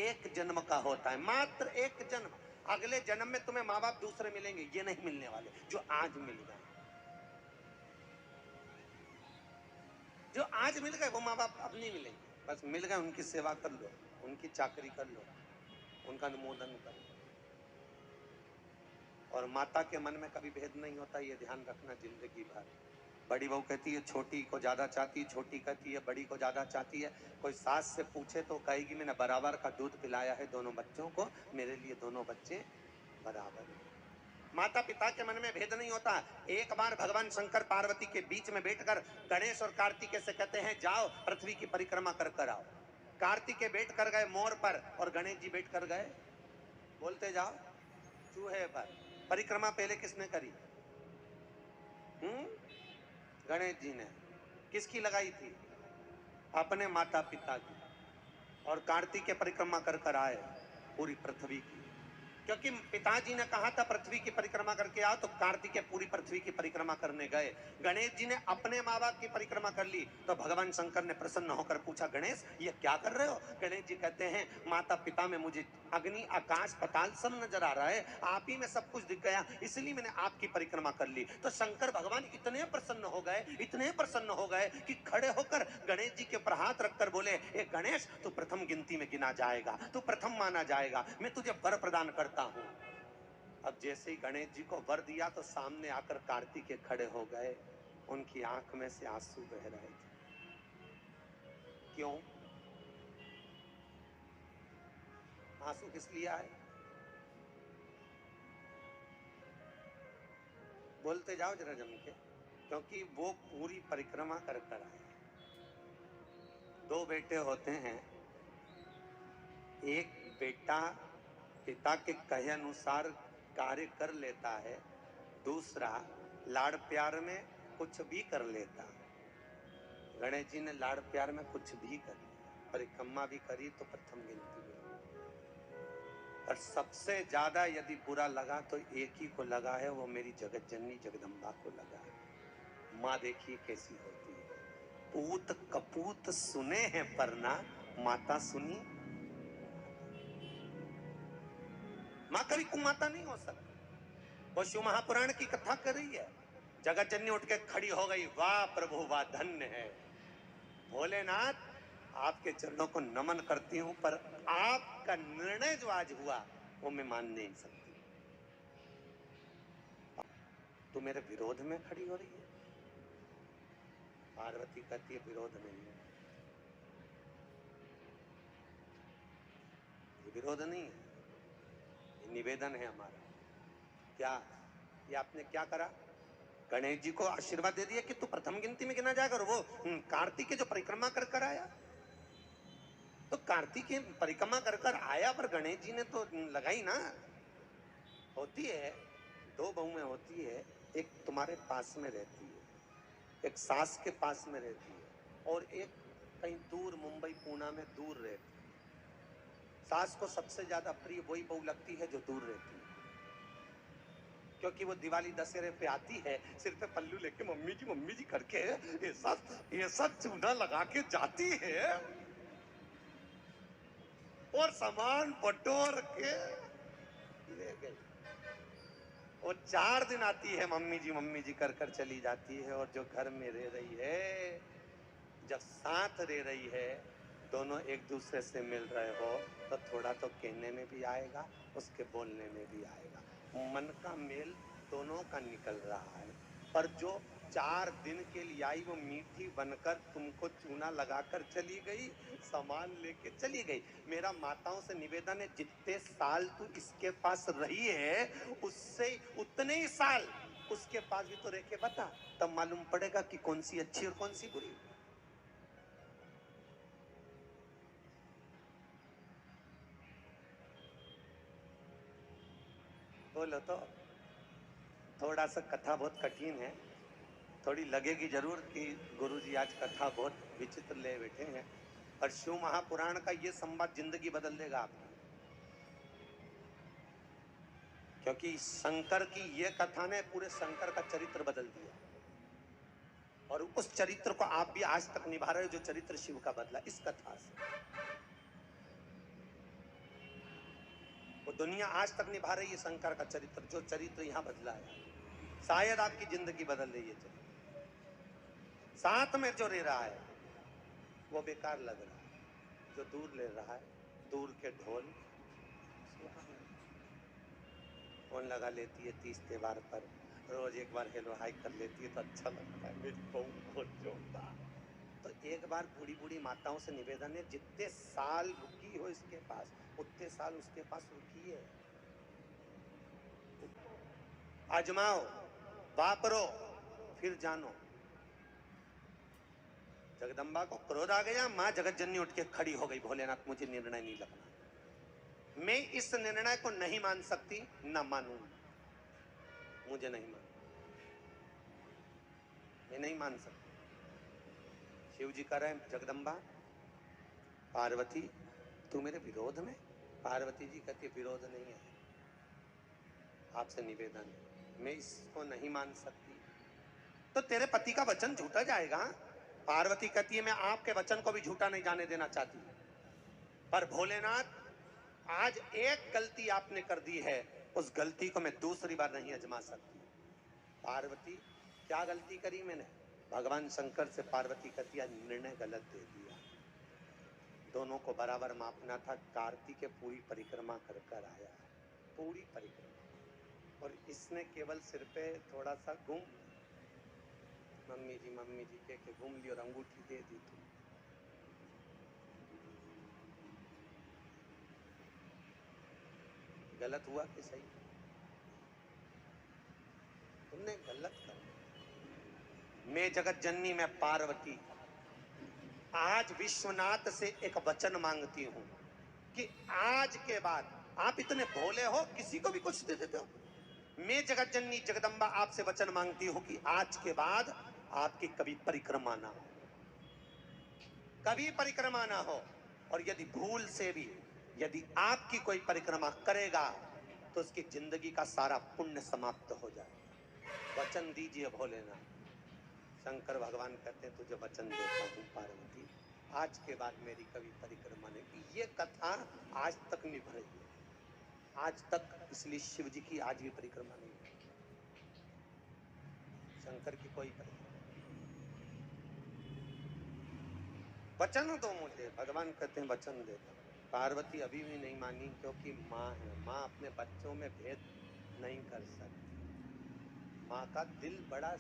एक जन्म का होता है, मात्र एक जन्म। अगले जन्म में तुम्हें माँ बाप दूसरे मिलेंगे, ये नहीं मिलने वाले जो आज मिल गए। जो आज मिल गए वो माँ बाप अब नहीं मिलेंगे। बस मिल गए, उनकी सेवा कर लो, उनकी चाकरी कर लो, उनका अनुमोदन कर लो। और माता के मन में कभी भेद नहीं होता, ये ध्यान रखना जिंदगी भर। बड़ी बहू कहती है छोटी को ज्यादा चाहती है, छोटी कहती है बड़ी को ज्यादा चाहती है। कोई सास से पूछे तो कहेगी मैंने बराबर का दूध पिलाया है दोनों बच्चों को, मेरे लिए दोनों बच्चे बराबर हैं। माता पिता के मन में भेद नहीं होता। एक बार भगवान शंकर पार्वती के बीच में बैठकर गणेश और कार्तिकेय से कहते हैं जाओ पृथ्वी की परिक्रमा कर कर आओ। कार्तिकेय बैठ कर गए मोर पर और गणेश जी बैठ कर गए, बोलते जाओ, चूहे पर। परिक्रमा पहले किसने करी? गणेश जी ने। किसकी लगाई थी? अपने माता पिता की। और कार्तिकेय परिक्रमा कर कर आए पूरी पृथ्वी की, क्योंकि पिताजी ने कहा था पृथ्वी की परिक्रमा करके आओ, तो कार्तिकेय पूरी पृथ्वी की परिक्रमा करने गए। गणेश जी ने अपने माँ बाप की परिक्रमा कर ली, तो भगवान शंकर ने प्रसन्न होकर पूछा गणेश ये क्या कर रहे हो? गणेश जी कहते हैं माता पिता में मुझे अग्नि आकाश पताल सब नजर आ रहा है, आप ही में सब कुछ दिख गया, इसलिए मैंने आपकी परिक्रमा कर ली। तो शंकर भगवान इतने प्रसन्न हो गए, इतने प्रसन्न हो गए कि खड़े होकर गणेश जी के ऊपर हाथ रखकर बोले ए गणेश तू प्रथम गिनती में गिना जाएगा, तू प्रथम माना जाएगा, मैं तुझे वर प्रदान करता हूं। अब जैसे ही गणेश जी को वर दिया तो सामने आकर कार्तिकेय खड़े हो गए, उनकी आंख में से आंसू बह रहे थे। क्यों आंसू किस लिए आए? बोलते जाओ जरा जम के। क्योंकि वो पूरी परिक्रमा कर कर आए। दो बेटे होते हैं, एक बेटा पिता के कहे अनुसार कार्य कर लेता है, दूसरा लाड़ प्यार में कुछ भी कर लेता है। गणेश जी ने लाड़ प्यार में कुछ भी कर लिया, परिक्रमा भी करी तो प्रथम गिनती में। और सबसे ज्यादा यदि बुरा लगा तो एक ही को लगा है, वो मेरी जगत जननी जगदम्बा को लगा है। माँ देखिए कैसी होती है। पूत कपूत सुने हैं पर ना माता सुनी। माँ कभी कुमाता नहीं हो सकती। वो शिव महापुराण की कथा कर रही है, जगत जननी उठ के खड़ी हो गई, वाह प्रभु वाह धन्य है भोलेनाथ, आपके चरणों को नमन करती हूं, पर आपका निर्णय जो आज हुआ वो मैं मान नहीं सकती। तू मेरे विरोध में खड़ी हो रही है? पार्वती कहती है विरोध नहीं है, ये विरोध नहीं है, ये निवेदन है हमारा। क्या ये आपने क्या करा? गणेश जी को आशीर्वाद दे दिया कि तू प्रथम गिनती में गिना जाएगा। और वो कार्तिक जो परिक्रमा कर कर आया, तो कार्तिक परिक्रमा कर कर आया, पर गणेश जी ने तो लगाई ना। होती है, दो बहुएं होती है, एक तुम्हारे पास में रहती है, एक सास के पास में रहती है, और एक कहीं दूर मुंबई पूना में दूर रहती है। सास को सबसे ज्यादा प्रिय वही बहू लगती है जो दूर रहती है, क्योंकि वो दिवाली दशहरे पे आती है, सिर पे पल्लू लेके मम्मी जी करके ऐसा चूना लगा के जाती है और सामान बटोर के ले गई। वो 4 दिन आती है मम्मी जी कर कर चली जाती है। और जो घर में रह रही है, जब साथ रह रही है, दोनों एक दूसरे से मिल रहे हो, तो थोड़ा तो कहने में भी आएगा, उसके बोलने में भी आएगा, मन का मेल दोनों का निकल रहा है। पर जो 4 दिन के लिए आई, वो मीठी बनकर तुमको चूना लगाकर चली गई, सामान लेके चली गई। मेरा माताओं से निवेदन है, जितने साल तू इसके पास रही है, उससे उतने ही साल उसके पास भी तो रह के बता, तब मालूम पड़ेगा कि कौन सी अच्छी और कौन सी बुरी। बोलो तो। थोड़ा सा कथा बहुत कठिन है, थोड़ी लगेगी जरूर कि गुरुजी आज कथा बहुत विचित्र ले बैठे हैं, पर शिव महापुराण का ये संवाद जिंदगी बदल देगा आपकी। क्योंकि शंकर की ये कथा ने पूरे शंकर का चरित्र बदल दिया, और उस चरित्र को आप भी आज तक निभा रहे हो, जो चरित्र शिव का बदला इस कथा से। दुनिया आज तक निभा रही है शंकर का चरित्र, जो चरित्र यहाँ बदला है। शायद आपकी जिंदगी बदल रही है चरित्र, साथ में जो रह रहा है वो बेकार लग रहा है, जो दूर ले रहा है, दूर के ढोल फोन लगा लेती है 30 त्योहार पर, रोज एक बार हेलो हाई कर लेती है तो अच्छा लगता है, मेरी बहू बहुत जोरदार। तो एक बार बूढ़ी बूढ़ी माताओं से निवेदन है, जितने साल रुकी हो इसके पास उतने साल उसके पास रुकी है, आजमाओ, वापरो, फिर जानो। जगदम्बा को क्रोध आ गया, मां जगत जननी उठ के खड़ी हो गई, भोलेनाथ मुझे निर्णय नहीं लगना, मैं इस निर्णय को नहीं मान सकती, ना मानूं, मुझे नहीं मान, मैं नहीं मान सकती। शिव जी कह रहे हैं, जगदम्बा पार्वती तू मेरे विरोध में? पार्वती जी कहती है, विरोध नहीं है, आपसे निवेदन है, मैं इसको नहीं मान सकती, तो तेरे पति का वचन झूठा जाएगा। पार्वती कहती है, मैं आपके वचन को भी झूठा नहीं जाने देना चाहती, पर भोलेनाथ आज एक गलती आपने कर दी है, उस गलती को मैं दूसरी बार नहीं आजमा सकती। पार्वती क्या गलती करी मैंने? भगवान शंकर से पार्वती कहती है, निर्णय गलत दे दिया, दोनों को बराबर मापना था। कार्तिक पूरी परिक्रमा कर कर आया, पूरी परिक्रमा, और इसने केवल सिर पे थोड़ा सा घूम, मम्मी जी के घूम ली और अंगूठी दे दी। तो गलत हुआ कि सही? तुमने गलत कर। मैं जगत जननी, मैं पार्वती आज विश्वनाथ से एक वचन मांगती हूँ कि आज के बाद, आप इतने भोले हो, किसी को भी कुछ दे देते हो। मैं जगत जननी जगदम्बा आपसे वचन मांगती हूँ कि आज के बाद आपकी कभी परिक्रमा ना हो, कभी परिक्रमा ना हो, और यदि भूल से भी यदि आपकी कोई परिक्रमा करेगा तो उसकी जिंदगी का सारा पुण्य समाप्त हो जाएगा। वचन दीजिए भोलेनाथ। शंकर भगवान कहते हैं, तुझे वचन देता हूँ पार्वती, आज के बाद मेरी कभी परिक्रमा नहीं। ये कथा आज तक निभ रही है, आज तक, इसलिए शिव जी की आज भी परिक्रमा नहीं है, शंकर की कोई परिक्रमा। वचन दो मुझे, भगवान कहते हैं वचन देता। पार्वती अभी भी नहीं मानी, क्योंकि माँ है, माँ अपने बच्चों में भेद नहीं कर सकती, माँ का दिल बड़ा